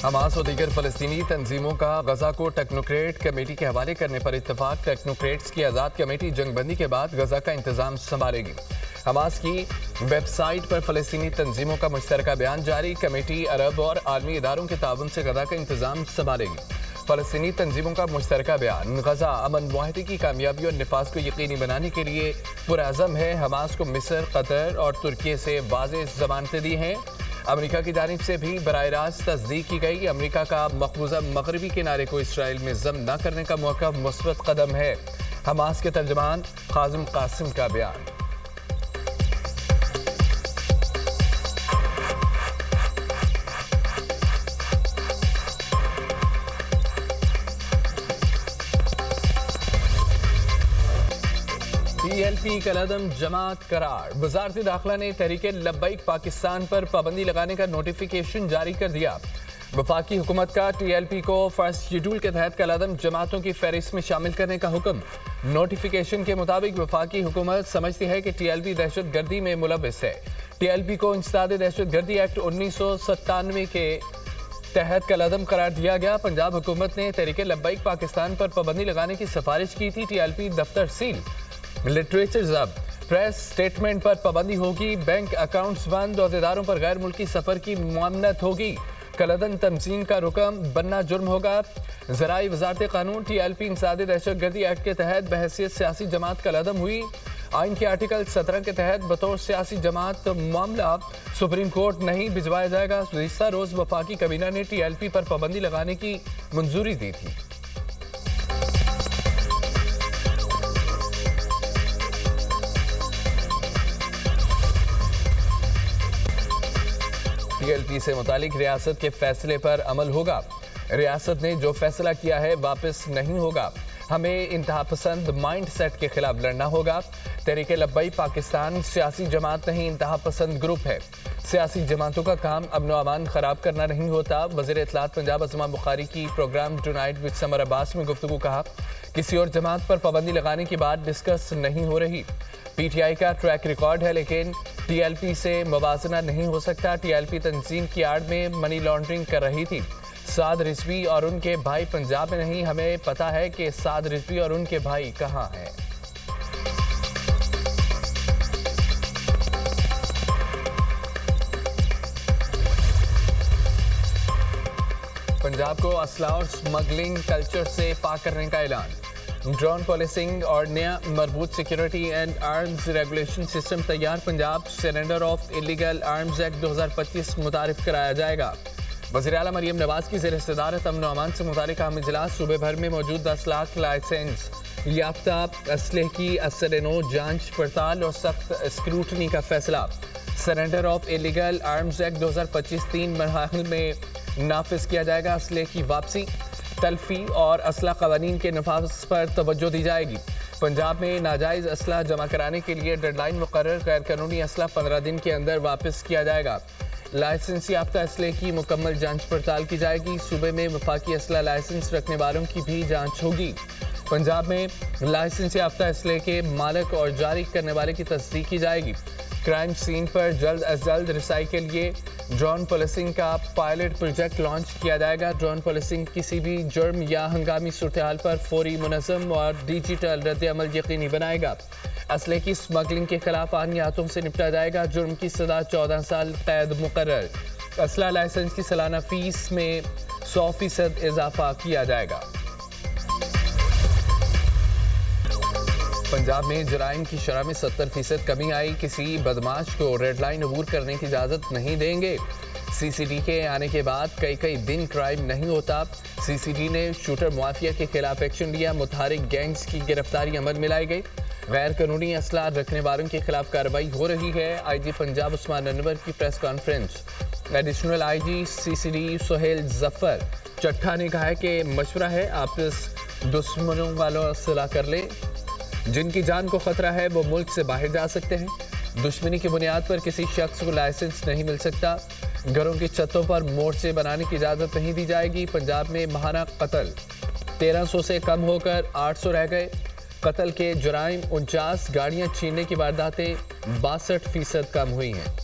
Hamas और दीगर फलस्तीनी तंजीमों का गजा को टेक्नोक्रेट कमेटी के हवाले करने पर इत्तफाक। टेक्नोक्रेट्स की आज़ाद कमेटी जंगबंदी के बाद गजा का इंतजाम संभालेगी। हमास की वेबसाइट पर फलस्तीनी तंजीमों का मुश्तरका बयान जारी। कमेटी अरब और आलमी इदारों के ताउन से गजा का इंतजाम संभालेगी। फलस्तीनी तंजीमों का मुश्तरका बयान गजा अमन मुआहदे की कामयाबी और निफाज को यकीनी बनाने के लिए पुरअज़म है। हमास को मिस्र, कतर और तुर्की से वाज़ेह ज़मानतें दी हैं। अमेरिका की जानिब से भी बराह रास्त तस्दीक की गई। अमेरिका का मकबूजा मगरबी किनारे को इसराइल में जम न करने का मौका मुस्बत कदम है। हमास के तर्जमान कासिम कासिम का बयान। TLP कलअदम जमात करार। वज़ारत दाखिला ने तहरीक लब्बैक पाकिस्तान पर पाबंदी लगाने का नोटिफिकेशन जारी कर दिया। वफाकी हुकूमत का TLP को फर्स्ट शेड्यूल के तहत कलअदम जमातों की फहरिस्त में शामिल करने का हुक्म। नोटिफिकेशन के मुताबिक वफाकी हुकूमत समझती है कि TLP दहशत गर्दी में मुलव्वस है। TLP को इंसदाद दहशत गर्दी एक्ट 1997 के तहत कलअदम करार दिया गया। पंजाब हुकूमत ने तहरीक लब्बैक पाकिस्तान पर पाबंदी लगाने की सिफारिश की थी। TLP दफ्तर सील, लिटरेचर जब्त, प्रेस स्टेटमेंट पर पाबंदी होगी। बैंक अकाउंट्स बंद और इदारों पर गैर मुल्की सफर की मामनत होगी। कलअदम तमसीन का रुकम बनना जुर्म होगा। ज़राई वज़ारत कानून TLP इंसदाद दहशत गर्दी एक्ट के तहत बहैसियत सियासी जमात कलअदम हुई। आइन के आर्टिकल 17 के तहत बतौर सियासी जमात मामला सुप्रीम कोर्ट नहीं भिजवाया जाएगा। गुज़िश्ता रोज वफाकी काबीना ने TLP पर पाबंदी लगाने की मंजूरी दी थी। TLP से मुतालिक रियासत के फैसले पर अमल होगा। रियासत ने जो फैसला किया है वापस नहीं होगा। हमें इंतहा पसंद माइंड सेट के खिलाफ लड़ना होगा। तहरीक लब्बैक पाकिस्तान सियासी जमात नहीं, इंतहा पसंद ग्रुप है। सियासी जमातों का काम अमन व अमान खराब करना नहीं होता। वज़ीर इत्तलात पंजाब अज़मा बुखारी की programme tonight with Samar Abbas में गुफ्तगू कहा, किसी और जमात पर पाबंदी लगाने की बात डिस्कस नहीं हो रही। PTI का ट्रैक रिकॉर्ड है, लेकिन TLP से मुवाजना नहीं हो सकता। TLP तंजीम की आड़ में मनी लॉन्ड्रिंग कर रही थी। साद रिजवी और उनके भाई पंजाब में नहीं, हमें पता है कि साद रिजवी और उनके भाई कहाँ हैं। पंजाब को असला और स्मगलिंग कल्चर से पाक करने का ऐलान। ड्रोन पॉलिसिंग और नया मजबूत security and arms regulation system तैयार। Punjab surrender of illegal arms act 2025 मुतारिफ कराया जाएगा। वज़ीर आला मरियम नवाज की ज़ेर सदारत अमन अमान से मुतालिक अहम इजलास। सूबे भर में मौजूद 10 लाख लाइसेंस याफ्ता असलहे की असर-ए-नौ जांच पड़ताल और सख्त स्क्रूटनी का फैसला। Surrender of illegal arms act 2025 3 मरहल में नाफिज किया जाएगा। असलहे की वापसी, तल्फी और असला कवानीन के नफाज पर तवज्जो दी जाएगी। पंजाब में नाजायज़ असला जमा कराने के लिए डेडलाइन मुकर्रर। गैर कानूनी असला 15 दिन के अंदर वापस किया जाएगा। लाइसेंस याफ्ता असले की मुकम्मल जांच पड़ताल की जाएगी। सूबे में वफाकी असला लाइसेंस रखने वालों की भी जांच होगी। पंजाब में लाइसेंस याफ्ता असले के मालिक और जारी करने वाले की तस्दीक की जाएगी। क्राइम सीन पर जल्द अज जल्द रसाई के लिए ड्रोन पुलिसिंग का पायलट प्रोजेक्ट लॉन्च किया जाएगा। ड्रोन पुलिसिंग किसी भी जुर्म या हंगामी सूरत हाल पर फौरी, मुनज़्ज़म और डिजिटल रद्द अमल यकीनी बनाएगा। असले की स्मगलिंग के खिलाफ आनी हाथों से निपटा जाएगा। जुर्म की सजा 14 साल कैद मुकर्रर। असला लाइसेंस की सालाना फीस में 100% इजाफा किया जाएगा। पंजाब में जराइम की शरह में 70% कमी आई। किसी बदमाश को रेड लाइन अबूर करने की इजाज़त नहीं देंगे। CCD के आने के बाद कई दिन क्राइम नहीं होता। CCD ने शूटर माफिया के खिलाफ एक्शन लिया। मुतहरिक गैंग्स की गिरफ्तारी अमल में लाई गई। गैर कानूनी असला रखने वालों के खिलाफ कार्रवाई हो रही है। IG पंजाब उस्मान अनवर की press conference. Additional IG CCD Suhail Zafar Chattha ने कहा है कि मशवरा है आपस दुश्मनों वालों असला कर ले। जिनकी जान को खतरा है वो मुल्क से बाहर जा सकते हैं। दुश्मनी की बुनियाद पर किसी शख्स को लाइसेंस नहीं मिल सकता। घरों की छतों पर मोर्चे बनाने की इजाज़त नहीं दी जाएगी। पंजाब में माहाना कत्ल 1300 से कम होकर 800 रह गए। कत्ल के जुराइम 49, गाड़ियां छीनने की वारदातें 62% कम हुई हैं।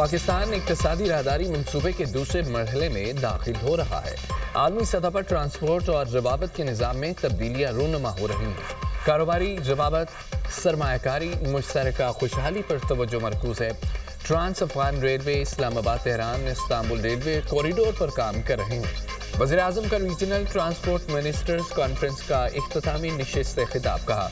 पाकिस्तान इक्तिसादी राहदारी मंसूबे के दूसरे मरहले में दाखिल हो रहा है। आलमी सतह पर ट्रांसपोर्ट और रवाबत के निज़ाम में तब्दीलियाँ रूनुमा हो रही हैं। कारोबारी रवाबत, सरमायाकारी, मुश्तरका खुशहाली पर तवज्जो मरकूज है। Trans Afghan railway Islamabad Tehran Istanbul railway corridor पर काम कर रहे हैं। वज़ीर-ए-आज़म का रीजनल ट्रांसपोर्ट मिनिस्टर्स कॉन्फ्रेंस का इख्तितामी नशिस्त से खिताब कहा,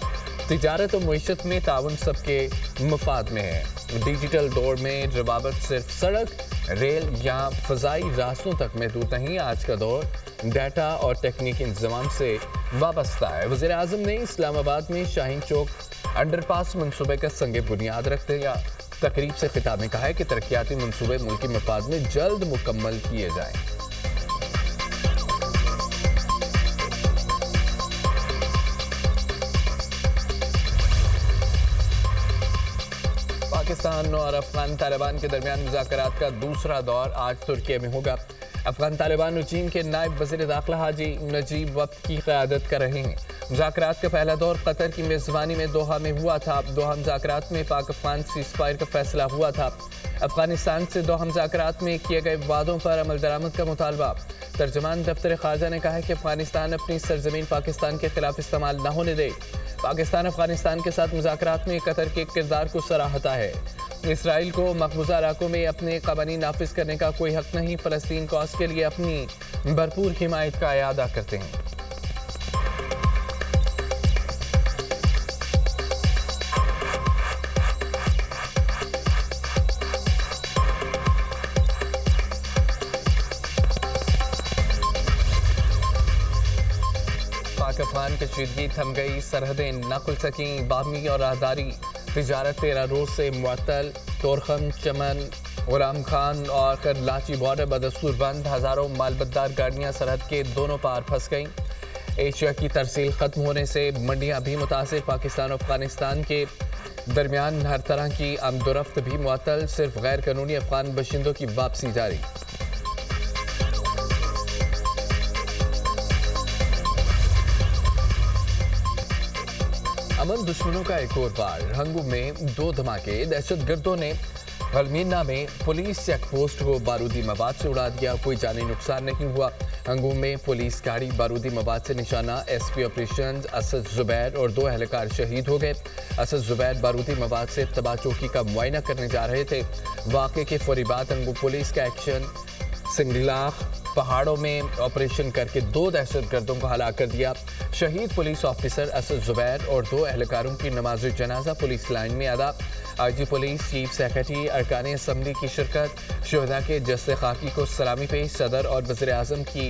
तिजारत और मईशत में ताउन सबके मफाद में है। डिजिटल दौर में रवाबत सिर्फ सड़क, रेल या फ़ज़ाई रास्तों तक महदूद नहीं, आज का दौर डाटा और तकनीकी इंतज़ाम से वाबस्ता है। वज़ीर-ए-आज़म ने इस्लामाबाद में शाहीन चौक अंडरपास मनसूबे का संग बुनियाद रखते या तकरीब से खिताब में कहा है कि तरक्याती मनसूबे मुल्की मफाद में जल्द मुकम्मल किए जाएँ। पाकिस्तान और अफगान तालिबान के दरमियान मुज़ाकरात का दूसरा दौर आज तुर्की में होगा। अफगान तालिबान रजीम के नायब वज़ीर दाखिला हाजी नजीब वक्त की क़यादत कर रहे हैं। मुज़ाकरात का पहला दौर कतर की मेज़बानी में दोहा में हुआ था। दोहा मुज़ाकरात में पाक अफगान सीज़फायर का फैसला हुआ था। अफगानिस्तान से दोहा मुज़ाकरात में किए गए वादों पर अमल दरामद का मुतालबा। तर्जमान दफ्तर ख़ारजा ने कहा है कि अफगानिस्तान अपनी सरजमीन पाकिस्तान के खिलाफ इस्तेमाल न होने दे। पाकिस्तान अफगानिस्तान के साथ मुज़ाकरात में कतर के किरदार को सराहता है। इसराइल को मकबूजा इलाकों में अपने क़वानीन नाफिज करने का कोई हक नहीं। फ़लस्तीन कॉज के लिए अपनी भरपूर हिमायत का इयादा करते हैं। पाक अफगान कशीदगी थम गई, सरहदें न खुल सकीं। बाहमी और राहदारी तिजारत 13 रोज से मुअत्तल। तोरखम, चमन, गुलाम खान और करलाची बॉर्डर बदस्तूर बंद। हज़ारों मालबतदार गाड़ियाँ सरहद के दोनों पार फंस गईं। एशिया की तरसील ख़त्म होने से मंडियाँ भी मुतासिर। पाकिस्तान और अफगानिस्तान के दरमियान हर तरह की आमदोरफ्त भी मुअत्तल। सिर्फ गैर कानूनी अफगान बशिंदों की वापसी जारी। अमन दुश्मनों का एक और बार। हंगू में 2 धमाके। दहशतगर्दों ने गलमीना में पुलिस चेक पोस्ट को बारूदी मवाद से उड़ा दिया। कोई जानी नुकसान नहीं हुआ। हंगू में पुलिस गाड़ी बारूदी मवाद से निशाना। SP ऑपरेशन असद जुबैर और 2 एहलकार शहीद हो गए। असद जुबैर बारूदी मवाद से तबाह चौकी का मुआयना करने जा रहे थे। वाक़े के फौरी बाद हंगू पुलिस का एक्शन। सिंगलाख पहाड़ों में ऑपरेशन करके 2 दहशतगर्दों को हलाक कर दिया। शहीद पुलिस ऑफिसर असद जुबैर और 2 एहलकारों की नमाज जनाजा पुलिस लाइन में अदा। IG पुलिस चीफ सेक्रेटरी अरकान असम्बली की शिरकत। शहदा के जस्ते खाकी को सलामी पेश। सदर और वज़ीर-ए-आज़म की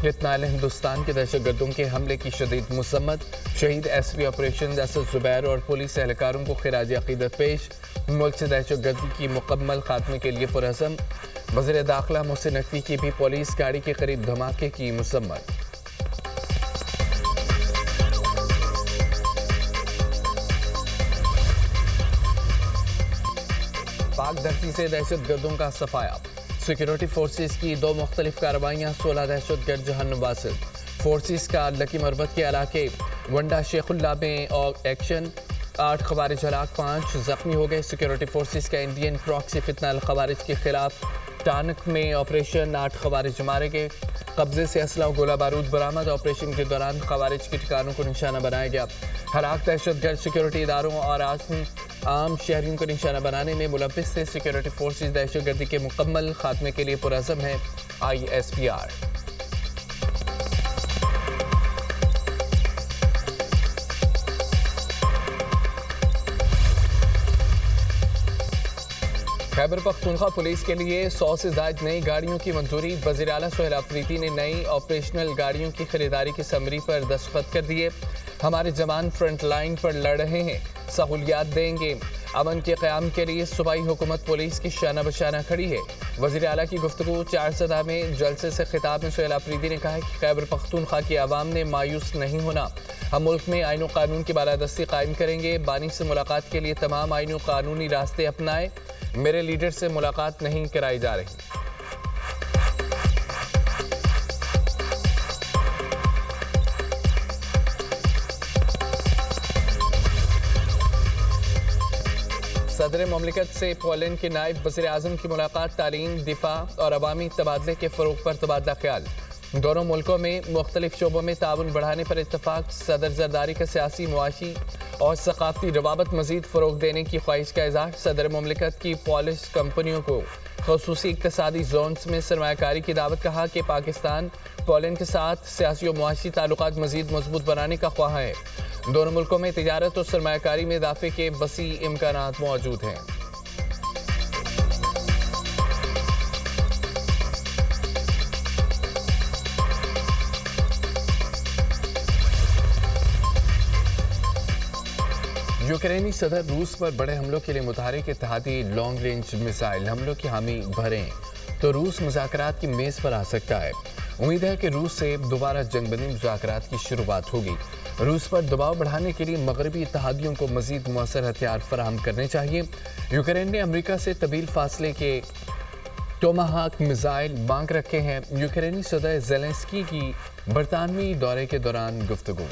इत्नाल हिंदुस्तान के दहशतगर्दों के हमले की शदीद मुसम्मत। शहीद SP ऑपरेशन असद जुबैर और पुलिस एहलकारों को खिराज अक़ीदत पेश। मुल्क से दहशतगर्दी की मुकम्मल खात्मे के लिए पुरअज़म। वज़ीर दाखिला मोहसिन नकवी की भी पुलिस गाड़ी के करीब धमाके की मुसम्मत। पाक धरती से दहशतगर्दों का सफाया। सिक्योरिटी फोर्सेस की 2 मुख्तलिफ कार्रवाइयाँ। 16 दहशतगर्द जहन्नुम वासिल। फोर्सेस का लकी मरबत के इलाके वंडा शेखुल्ला में और एक्शन। 8 खवारिज हलाक, 5 जख्मी हो गए। सिक्योरिटी फोर्सेस का इंडियन प्रॉक्सी फितना अल खवारिज के खिलाफ टानक में ऑपरेशन। 8 खवारिज मारे गए। कब्जे से असला और गोला बारूद बरामद। ऑपरेशन के दौरान खवारिज के ठिकानों को निशाना बनाया गया। हलाक दहशतगर्द सिक्योरिटी इदारों और आम शहरियों को निशाना बनाने में मुलव्विस थे। सिक्योरिटी फोर्सेस दहशतगर्दी के मुकम्मल खात्मे के लिए पुरअज़म है। ISPR। खैबर पख्तूनख्वा पुलिस के लिए 100 से ज़ायद नई गाड़ियों की मंजूरी। वज़ीर आला सोहेल अफरीदी ने नई ऑपरेशनल गाड़ियों की खरीदारी की समरी पर दस्तखत कर दिए। हमारे जवान फ्रंट लाइन पर लड़ रहे हैं, सहूलियात देंगे। अमन के क़याम के लिए सूबाई हुकूमत पुलिस की शाना बशाना खड़ी है। वज़ीर आला की गुफ्तगू 4 सदा में जलसे से खिताब में सोहेल अफरीदी ने कहा है कि खैबर पख्तूनख्वा की आवाम ने मायूस नहीं होना। हम मुल्क में आईन व कानून की बालादस्ती कायम करेंगे। बानी से मुलाकात के लिए तमाम आईन व कानूनी रास्ते अपनाएं। मेरे लीडर से मुलाकात नहीं कराई जा रही। सदर ममलिकत से पोलैंड के नायब वज़ीर आज़म की मुलाकात तालीम, दिफा और अवामी तबादले के फ़रोग़ पर तबादला ख्याल। दोनों मुल्कों में मुख्तलिफ शोबों में ताउन बढ़ाने पर इत्तफाक। सदर जरदारी का सियासी, मुआशी और सकाफती रवाबत मज़ीद फ़रोग़ देने की ख्वाहिश का इज़हार। सदर ममलिकत की पॉलिश कंपनियों को ख़ुसूसी इक़्तिसादी ज़ोन्स में सरमायाकारी की दावत। कहा कि पाकिस्तान पोलैंड के साथ सियासी और मुआशी ताल्लुकात मज़ीद मजबूत बनाने का ख्वाह है। दोनों मुल्कों में तिजारत और सरमायाकारी में इजाफे के वसी इम्कानात मौजूद हैं। यूक्रेनी सदर रूस पर बड़े हमलों के लिए मुतहरिक इत्तेहादी लॉन्ग रेंज मिसाइल हमलों की हामी भरें तो रूस मुज़ाकरात की मेज़ पर आ सकता है। उम्मीद है कि रूस से दोबारा जंगबंदी मुज़ाकरात की शुरुआत होगी। रूस पर दबाव बढ़ाने के लिए मगरबी इत्तेहादियों को मज़ीद मौसर हथियार फराहम करने चाहिए। यूक्रेन ने अमरीका से तवील फासले के टोमाहाक मिसाइल मांग रखे हैं। यूक्रेनी सदर ज़ेलेंस्की की बरतानवी दौरे के दौरान गुफ्तगू।